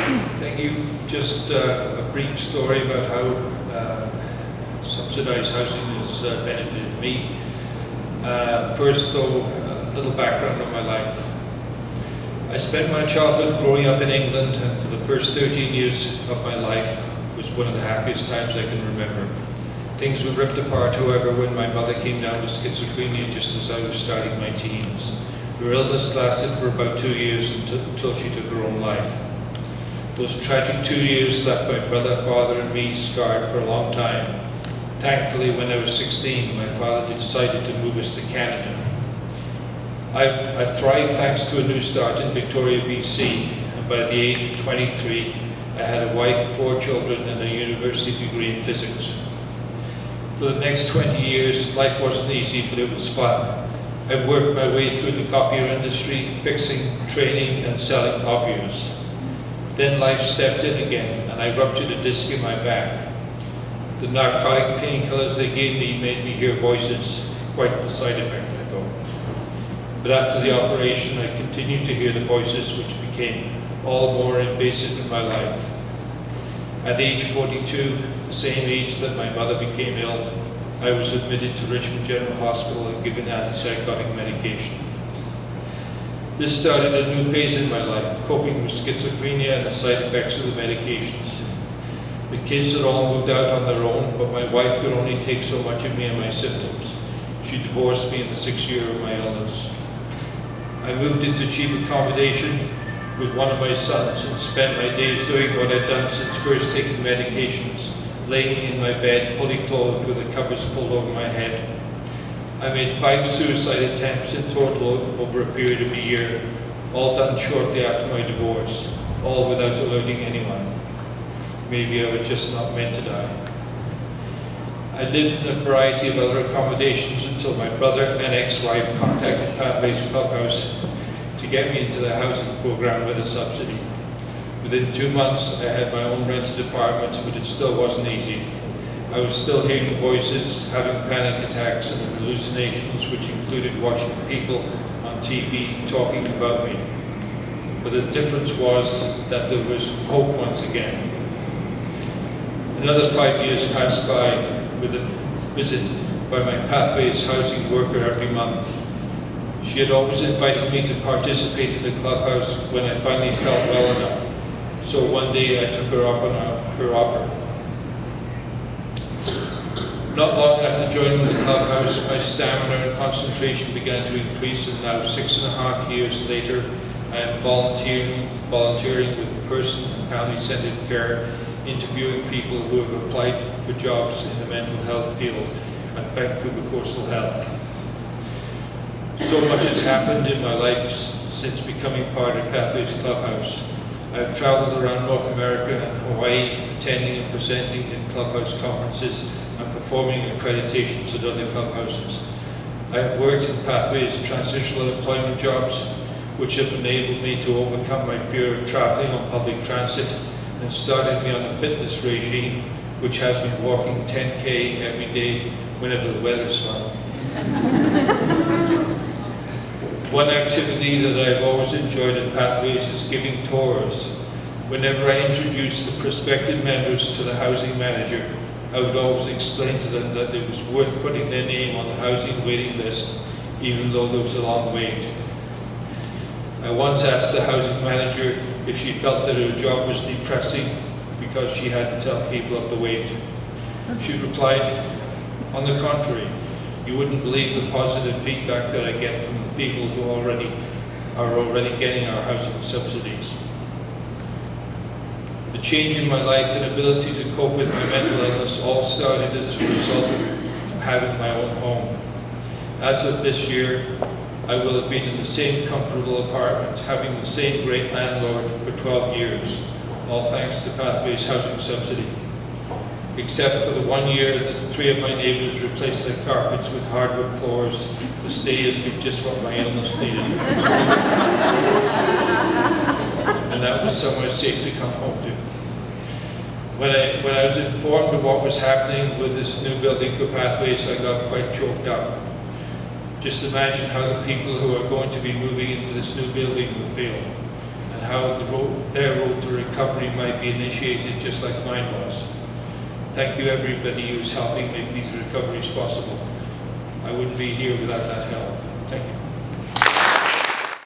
Thank you. Just a brief story about how subsidised housing has benefited me. First, though, a little background on my life. I spent my childhood growing up in England, and for the first 13 years of my life was one of the happiest times I can remember. Things were ripped apart, however, when my mother came down with schizophrenia just as I was starting my teens. Her illness lasted for about 2 years until she took her own life. Those tragic 2 years left my brother, father and me scarred for a long time. Thankfully, when I was 16, my father decided to move us to Canada. I thrived thanks to a new start in Victoria, BC, and by the age of 23, I had a wife, 4 children and a university degree in physics. For the next 20 years, life wasn't easy, but it was fun. I worked my way through the copier industry, fixing, training and selling copiers. Then life stepped in again, and I ruptured a disc in my back. The narcotic painkillers they gave me made me hear voices, quite the side effect, I thought. But after the operation, I continued to hear the voices, which became all more invasive in my life. At age 42, the same age that my mother became ill, I was admitted to Richmond General Hospital and given antipsychotic medication. This started a new phase in my life, coping with schizophrenia and the side effects of the medications. The kids had all moved out on their own, but my wife could only take so much of me and my symptoms. She divorced me in the 6th year of my illness. I moved into cheap accommodation with one of my sons and spent my days doing what I'd done since first taking medications, laying in my bed fully clothed with the covers pulled over my head. I made 5 suicide attempts in total over a period of a year, all done shortly after my divorce, all without alerting anyone. Maybe I was just not meant to die. I lived in a variety of other accommodations until my brother and ex-wife contacted Pathways Clubhouse to get me into the housing program with a subsidy. Within 2 months, I had my own rented apartment, but it still wasn't easy. I was still hearing voices, having panic attacks and hallucinations, which included watching people on TV talking about me. But the difference was that there was hope once again. Another 5 years passed by with a visit by my Pathways housing worker every month. She had always invited me to participate in the clubhouse when I finally felt well enough. So one day I took her up on her offer. Not long after joining the clubhouse, my stamina and concentration began to increase, and now 6.5 years later, I am volunteering with person and family-centered care, interviewing people who have applied for jobs in the mental health field at Vancouver Coastal Health. So much has happened in my life since becoming part of Pathways Clubhouse. I've traveled around North America and Hawaii, attending and presenting in clubhouse conferences and performing accreditations at other clubhouses. I have worked in Pathways transitional employment jobs, which have enabled me to overcome my fear of traveling on public transit and started me on a fitness regime, which has been walking 10K every day whenever the weather's fun. One activity that I've always enjoyed at Pathways is giving tours. Whenever I introduced the prospective members to the housing manager, I would always explain to them that it was worth putting their name on the housing waiting list, even though there was a long wait. I once asked the housing manager if she felt that her job was depressing because she had to tell people of the wait. She replied, "On the contrary, you wouldn't believe the positive feedback that I get from the people who are already getting our housing subsidies." The change in my life and ability to cope with my mental illness all started as a result of having my own home. As of this year, I will have been in the same comfortable apartment, having the same great landlord for 12 years, all thanks to Pathways housing subsidy. Except for the 1 year that 3 of my neighbours replaced their carpets with hardwood floors, the stay has been just what my illness needed. And that was somewhere safe to come home to. When I was informed of what was happening with this new building for Pathways, I got quite choked up. Just imagine how the people who are going to be moving into this new building will feel, and how their road to recovery recovery might be initiated just like mine was. Thank you everybody who's helping make these recoveries possible. I wouldn't be here without that help. Thank you.